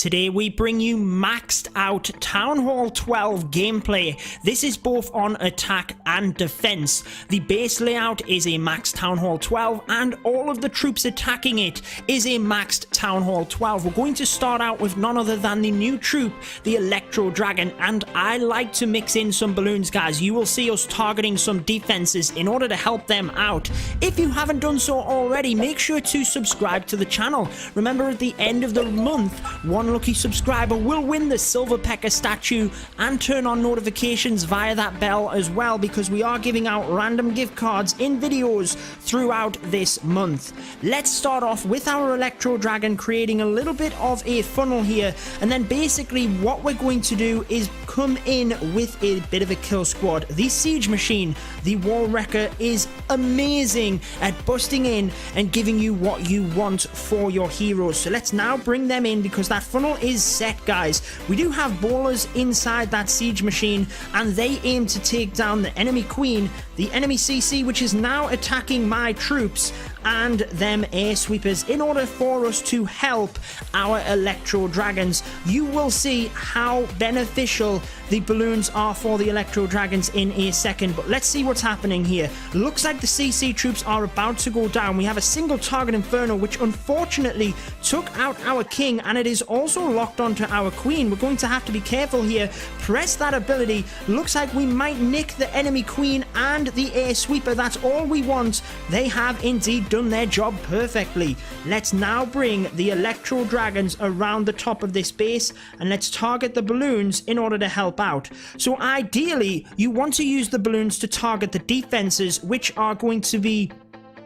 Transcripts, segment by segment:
Today we bring you maxed out Town Hall 12 gameplay. This is both on attack and defense. The base layout is a maxed Town Hall 12 and all of the troops attacking it is a maxed Town Hall 12. We're going to start out with none other than the new troop, the Electro Dragon, and I like to mix in some balloons, guys. You will see us targeting some defenses in order to help them out. If you haven't done so already, make sure to subscribe to the channel. Remember, at the end of the month, one lucky subscriber will win the Silver Pecker statue, and turn on notifications via that bell as well, because we are giving out random gift cards in videos throughout this month. Let's start off with our Electro Dragon creating a little bit of a funnel here, and then basically what we're going to do is come in with a bit of a kill squad. The Siege Machine, the Wall Wrecker, is amazing at busting in and giving you what you want for your heroes. So let's now bring them in, because that funnel is set, guys. We do have ballers inside that Siege Machine, and they aim to take down the enemy Queen, the enemy CC, which is now attacking my troops, and them air sweepers in order for us to help our Electro Dragons. You will see how beneficial the balloons are for the Electro Dragons in a second, but let's see what's happening here. Looks like the CC troops are about to go down. We have a single target Inferno, which unfortunately took out our King, and it is also locked onto our Queen. We're going to have to be careful here. Press that ability. Looks like we might nick the enemy Queen and the air sweeper. That's all we want. They have indeed done their job perfectly. Let's now bring the Electro Dragons around the top of this base, and let's target the balloons in order to help out. So ideally, you want to use the balloons to target the defenses, which are going to be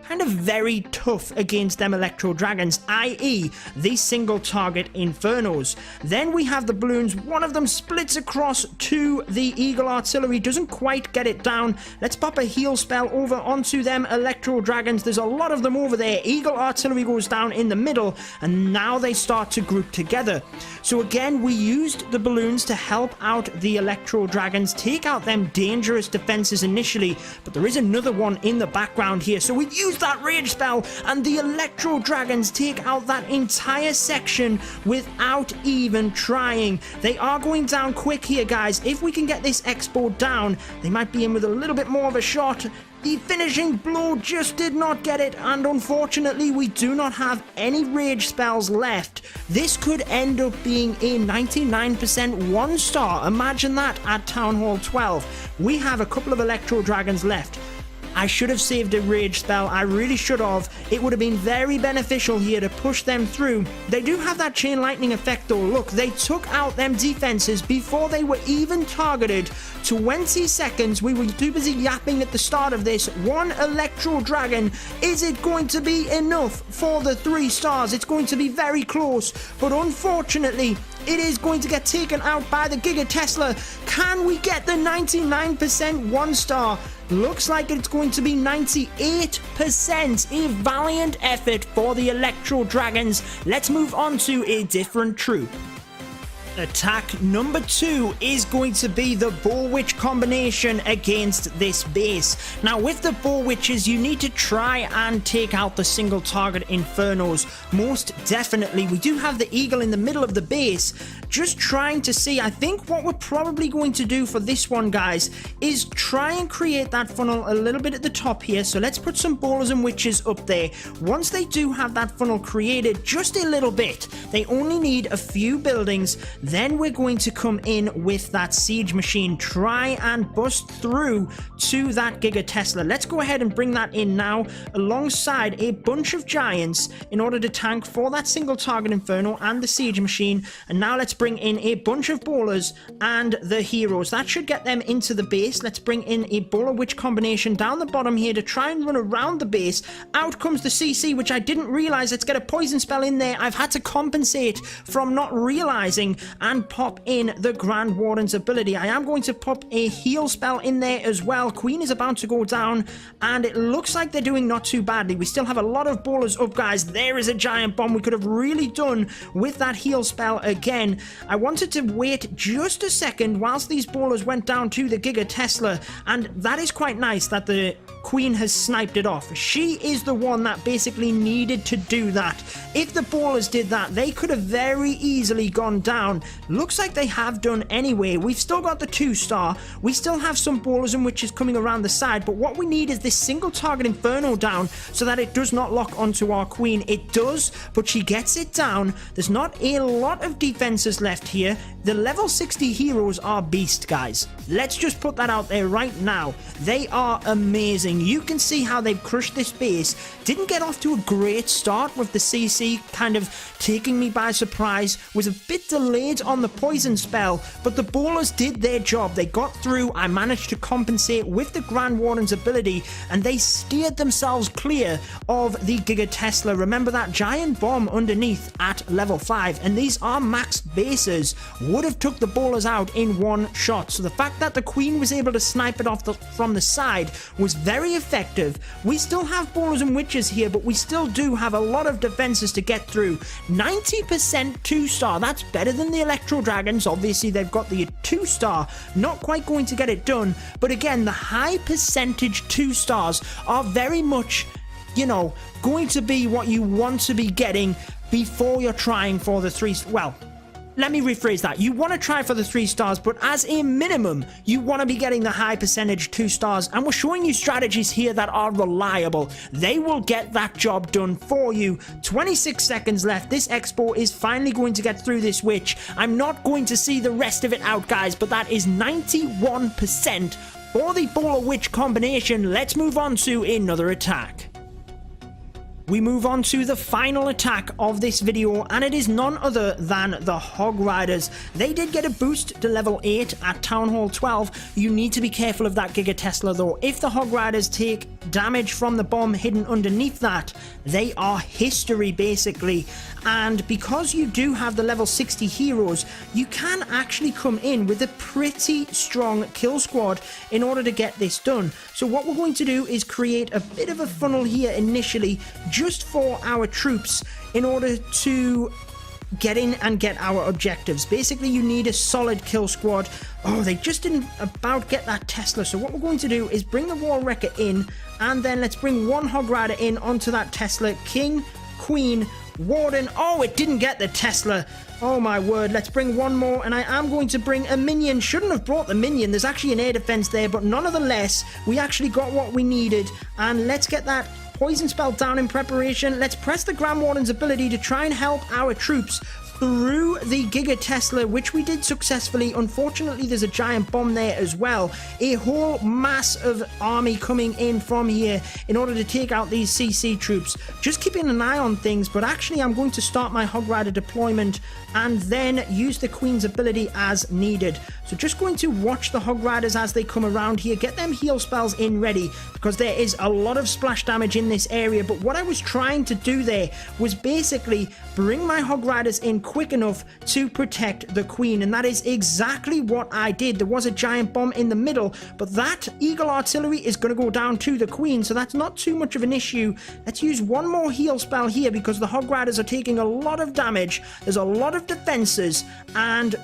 kind of very tough against them Electro Dragons, i.e. the single target Infernos. Then we have the balloons. One of them splits across to the Eagle Artillery, doesn't quite get it down. Let's pop a heal spell over onto them Electro Dragons. There's a lot of them over there. Eagle Artillery goes down in the middle, and now they start to group together. So again, we used the balloons to help out the Electro Dragons, take out them dangerous defenses initially, but there is another one in the background here. So we've used that rage spell, and the Electro Dragons take out that entire section without even trying. They are going down quick here, guys. If we can get this Expo down, they might be in with a little bit more of a shot. The finishing blow just did not get it, and unfortunately we do not have any rage spells left. This could end up being a 99% 1-star. Imagine that at Town Hall 12. We have a couple of Electro Dragons left. I should have saved a rage spell. I really should have. It would have been very beneficial here to push them through. They do have that chain lightning effect though. Look, they took out them defenses before they were even targeted. 20 seconds. We were too busy yapping at the start of this. One Electro Dragon. Is it going to be enough for the 3 stars? It's going to be very close, but unfortunately it is going to get taken out by the Giga Tesla. Can we get the 99% 1-star? Looks like it's going to be 98%. A valiant effort for the Electro Dragons. Let's move on to a different troop. Attack number 2 is going to be the Bow Witch combination against this base. Now with the Bow Witches, you need to try and take out the single target Infernos. Most definitely. We do have the Eagle in the middle of the base, just trying to see. I think what we're probably going to do for this one, guys, is try and create that funnel a little bit at the top here. So let's put some Bowlers and Witches up there. Once they do have that funnel created, just a little bit, they only need a few buildings. Then we're going to come in with that Siege Machine, try and bust through to that Giga Tesla. Let's go ahead and bring that in now alongside a bunch of Giants in order to tank for that single target Inferno and the Siege Machine. And now let's bring in a bunch of Bowlers and the Heroes. That should get them into the base. Let's bring in a Bowler Witch combination down the bottom here to try and run around the base. Out comes the CC, which I didn't realize. Let's get a poison spell in there. I've had to compensate from not realizing and pop in the Grand Warden's ability. I am going to pop a heal spell in there as well. Queen is about to go down, and it looks like they're doing not too badly. We still have a lot of bowlers up, guys. There is a giant bomb we could have really done with that heal spell again. I wanted to wait just a second whilst these bowlers went down to the Giga Tesla, and that is quite nice that the Queen has sniped it off. She is the one that basically needed to do that. If the ballers did that, they could have very easily gone down. Looks like they have done anyway. We've still got the 2-star. We still have some ballers and witches coming around the side, but what we need is this single target Inferno down so that it does not lock onto our Queen. It does, but she gets it down. There's not a lot of defenses left here. The level 60 heroes are beast, guys. Let's just put that out there right now. They are amazing. You can see how they've crushed this base. Didn't get off to a great start with the CC kind of taking me by surprise. Was a bit delayed on the poison spell, but the ballers did their job. They got through. I managed to compensate with the Grand Warden's ability, and they steered themselves clear of the Giga Tesla. Remember that giant bomb underneath at level 5, and these are maxed bases. Would have took the ballers out in one shot. So the fact that the Queen was able to snipe it off from the side was very effective. We still have ballers and witches here, but we still do have a lot of defenses to get through. 90% 2-star. That's better than the Electro Dragons. Obviously, they've got the 2-star. Not quite going to get it done. But again, the high percentage 2-stars are very much, you know, going to be what you want to be getting before you're trying for the 3... Well, let me rephrase that. You want to try for the 3 stars, but as a minimum, you want to be getting the high percentage 2 stars. And we're showing you strategies here that are reliable. They will get that job done for you. 26 seconds left. This expo is finally going to get through this witch. I'm not going to see the rest of it out, guys, but that is 91% for the Bowler Witch combination. Let's move on to another attack. We move on to the final attack of this video, and it is none other than the Hog Riders. They did get a boost to level 8 at Town Hall 12. You need to be careful of that Giga Tesla though. If the Hog Riders take damage from the bomb hidden underneath that, they are history basically. And because you do have the level 60 heroes, you can actually come in with a pretty strong kill squad in order to get this done. So what we're going to do is create a bit of a funnel here initially, just for our troops in order to get in and get our objectives. Basically, you need a solid kill squad. Oh, they just didn't about get that Tesla. So what we're going to do is bring the Wall Wrecker in, and then let's bring one Hog Rider in onto that Tesla. King, Queen, Warden. Oh, it didn't get the Tesla. Oh my word. Let's bring one more, and I am going to bring a minion. Shouldn't have brought the minion. There's actually an air defense there, but nonetheless, we actually got what we needed. And let's get that poison spell down in preparation. Let's press the Grand Warden's ability to try and help our troops through the Giga Tesla, which we did successfully. Unfortunately, there's a giant bomb there as well. A whole mass of army coming in from here in order to take out these CC troops. Just keeping an eye on things, but actually I'm going to start my Hog Rider deployment and then use the Queen's ability as needed. So just going to watch the Hog Riders as they come around here, get them heal spells in ready, because there is a lot of splash damage in this area. But what I was trying to do there was basically bring my Hog Riders in quick enough to protect the Queen, and that is exactly what I did. There was a giant bomb in the middle, but that Eagle Artillery is going to go down to the Queen, so that's not too much of an issue. Let's use one more heal spell here because the Hog Riders are taking a lot of damage. There's a lot of defenses, and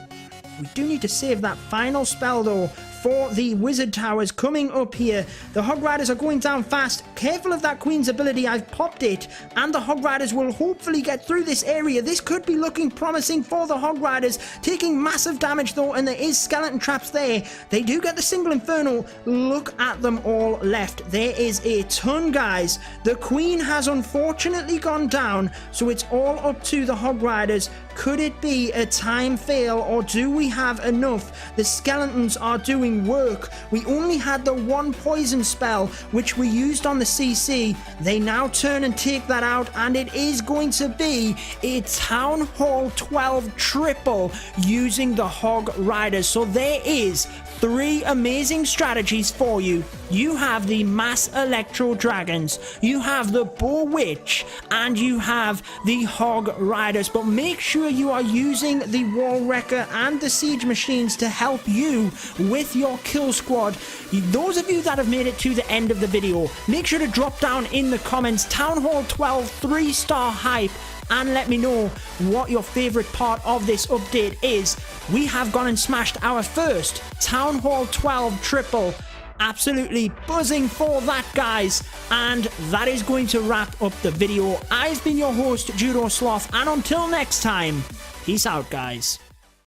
we do need to save that final spell though for the Wizard Towers coming up here. The Hog Riders are going down fast. Careful of that Queen's ability. I've popped it, and the Hog Riders will hopefully get through this area. This could be looking promising for the Hog Riders, taking massive damage though, and there is skeleton traps there. They do get the single Inferno. Look at them all left. There is a ton, guys. The Queen has unfortunately gone down, so it's all up to the Hog Riders. Could it be a time fail, or do we have enough? The skeletons are doing work. We only had the one poison spell, which we used on the CC. They now turn and take that out, and it is going to be a Town Hall 12 triple using the Hog Riders. So there is 3 amazing strategies for you. You have the Mass Electro Dragons, you have the Bow Witch, and you have the Hog Riders. But make sure you are using the Wall Wrecker and the Siege Machines to help you with your kill squad. Those of you that have made it to the end of the video, make sure to drop down in the comments Town Hall 12 3-star hype, and let me know what your favorite part of this update is. We have gone and smashed our first Town Hall 12 triple, absolutely buzzing for that, guys. And that is going to wrap up the video. I've been your host, Judo Sloth, and until next time, peace out, guys.